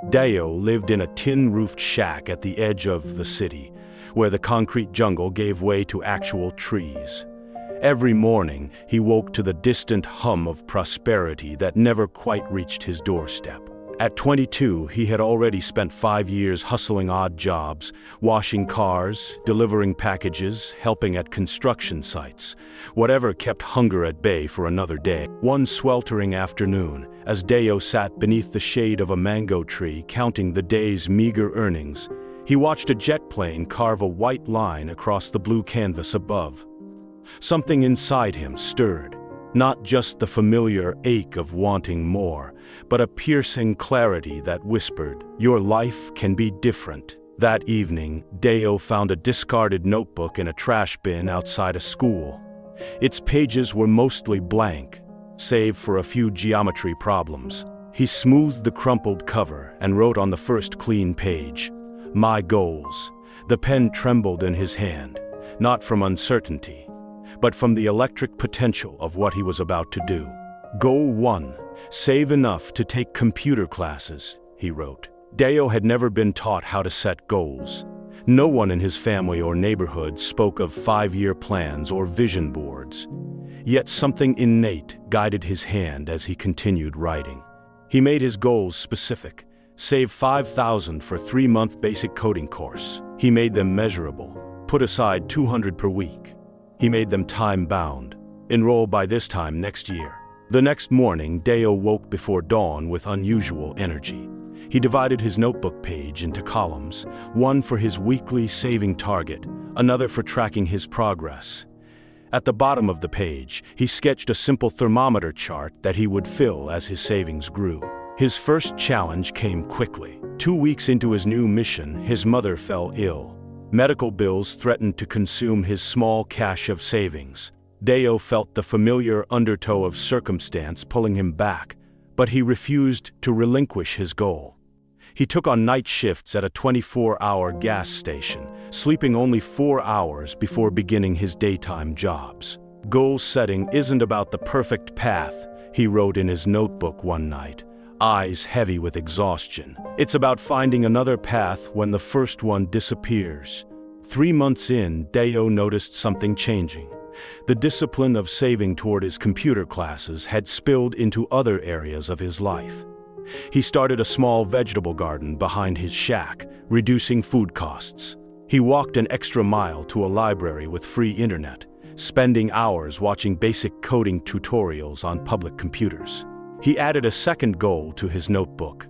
Dayo lived in a tin-roofed shack at the edge of the city, where the concrete jungle gave way to actual trees. Every morning, he woke to the distant hum of prosperity that never quite reached his doorstep. At 22, he had already spent 5 years hustling odd jobs, washing cars, delivering packages, helping at construction sites. Whatever kept hunger at bay for another day. One sweltering afternoon, as Dayo sat beneath the shade of a mango tree counting the day's meager earnings, he watched a jet plane carve a white line across the blue canvas above. Something inside him stirred. Not just the familiar ache of wanting more, but a piercing clarity that whispered, "Your life can be different." That evening, Dayo found a discarded notebook in a trash bin outside a school. Its pages were mostly blank, save for a few geometry problems. He smoothed the crumpled cover and wrote on the first clean page, "My goals." The pen trembled in his hand, not from uncertainty, but from the electric potential of what he was about to do. Goal 1. Save enough to take computer classes, he wrote. Dayo had never been taught how to set goals. No one in his family or neighborhood spoke of 5-year plans or vision boards. Yet something innate guided his hand as he continued writing. He made his goals specific. Save $5,000 for a 3-month basic coding course. He made them measurable. Put aside $200 per week. He made them time-bound. Enroll by this time next year. The next morning, Dayo woke before dawn with unusual energy. He divided his notebook page into columns, one for his weekly saving target, another for tracking his progress. At the bottom of the page, he sketched a simple thermometer chart that he would fill as his savings grew. His first challenge came quickly. 2 weeks into his new mission, his mother fell ill. Medical bills threatened to consume his small cache of savings. Dayo felt the familiar undertow of circumstance pulling him back, but he refused to relinquish his goal. He took on night shifts at a 24-hour gas station, sleeping only 4 hours before beginning his daytime jobs. Goal setting isn't about the perfect path, he wrote in his notebook one night, eyes heavy with exhaustion. It's about finding another path when the first one disappears. 3 months in, Dayo noticed something changing. The discipline of saving toward his computer classes had spilled into other areas of his life. He started a small vegetable garden behind his shack, reducing food costs. He walked an extra mile to a library with free internet, spending hours watching basic coding tutorials on public computers. He added a second goal to his notebook: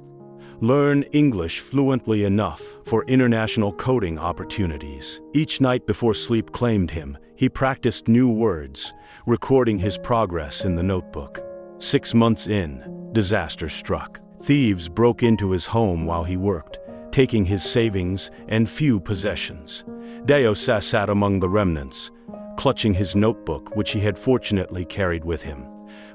learn English fluently enough for international coding opportunities. Each night before sleep claimed him, he practiced new words, recording his progress in the notebook. 6 months in, disaster struck. Thieves broke into his home while he worked, taking his savings and few possessions. Dayo sat among the remnants, clutching his notebook, which he had fortunately carried with him.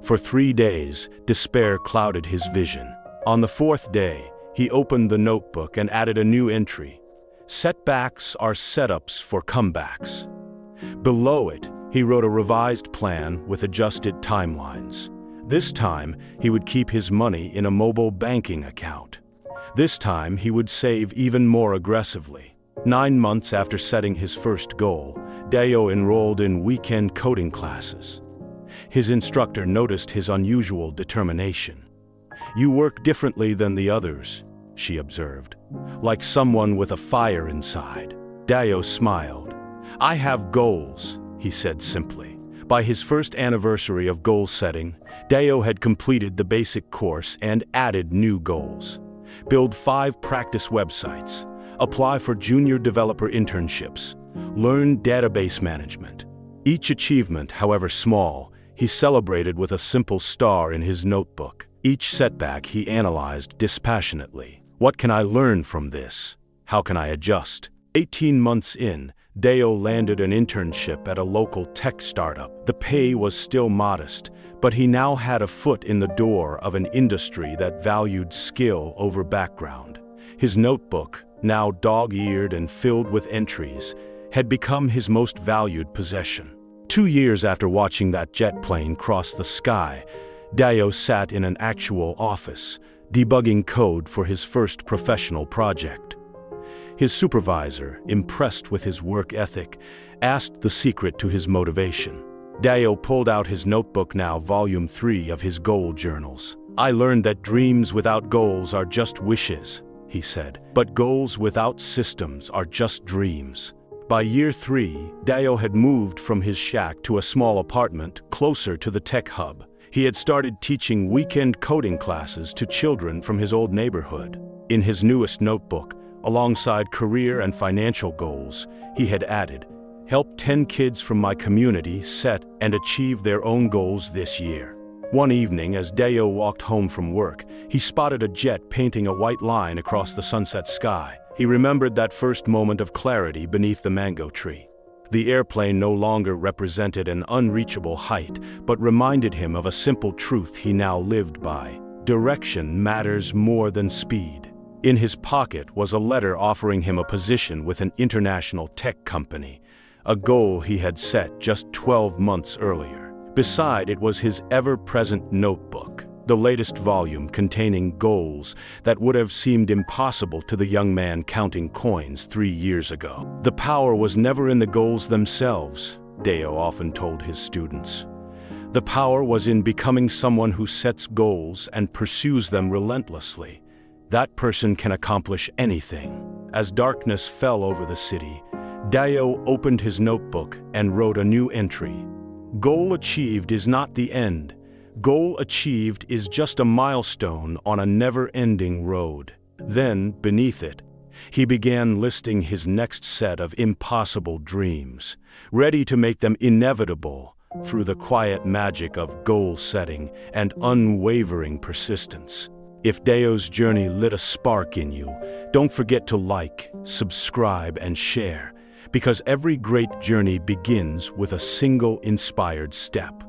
For 3 days, despair clouded his vision. On the 4th day, he opened the notebook and added a new entry: setbacks are setups for comebacks. Below it, he wrote a revised plan with adjusted timelines. This time, he would keep his money in a mobile banking account. This time, he would save even more aggressively. 9 months after setting his first goal, Dayo enrolled in weekend coding classes. His instructor noticed his unusual determination. "You work differently than the others," she observed, "like someone with a fire inside." Dayo smiled. "I have goals," he said simply. By his first anniversary of goal setting, Dayo had completed the basic course and added new goals. Build 5 practice websites, apply for junior developer internships, learn database management. Each achievement, however small, he celebrated with a simple star in his notebook. Each setback he analyzed dispassionately. What can I learn from this? How can I adjust? 18 months in, Dayo landed an internship at a local tech startup. The pay was still modest, but he now had a foot in the door of an industry that valued skill over background. His notebook, now dog-eared and filled with entries, had become his most valued possession. 2 years after watching that jet plane cross the sky, Dayo sat in an actual office, debugging code for his first professional project. His supervisor, impressed with his work ethic, asked the secret to his motivation. Dayo pulled out his notebook, now volume 3 of his goal journals. "I learned that dreams without goals are just wishes," he said, "but goals without systems are just dreams." By year 3, Dayo had moved from his shack to a small apartment closer to the tech hub. He had started teaching weekend coding classes to children from his old neighborhood. In his newest notebook, alongside career and financial goals, he had added, "Help 10 kids from my community set and achieve their own goals this year." One evening, as Dayo walked home from work, he spotted a jet painting a white line across the sunset sky. He remembered that first moment of clarity beneath the mango tree. The airplane no longer represented an unreachable height, but reminded him of a simple truth he now lived by: direction matters more than speed. In his pocket was a letter offering him a position with an international tech company, a goal he had set just 12 months earlier. Beside it was his ever-present notebook, the latest volume containing goals that would have seemed impossible to the young man counting coins 3 years ago. The power was never in the goals themselves, Dayo often told his students. The power was in becoming someone who sets goals and pursues them relentlessly. That person can accomplish anything. As darkness fell over the city, Dayo opened his notebook and wrote a new entry. "Goal achieved is not the end. Goal achieved is just a milestone on a never-ending road." Then, beneath it, he began listing his next set of impossible dreams, ready to make them inevitable through the quiet magic of goal setting and unwavering persistence. If Dayo's journey lit a spark in you, don't forget to like, subscribe, and share, because every great journey begins with a single inspired step.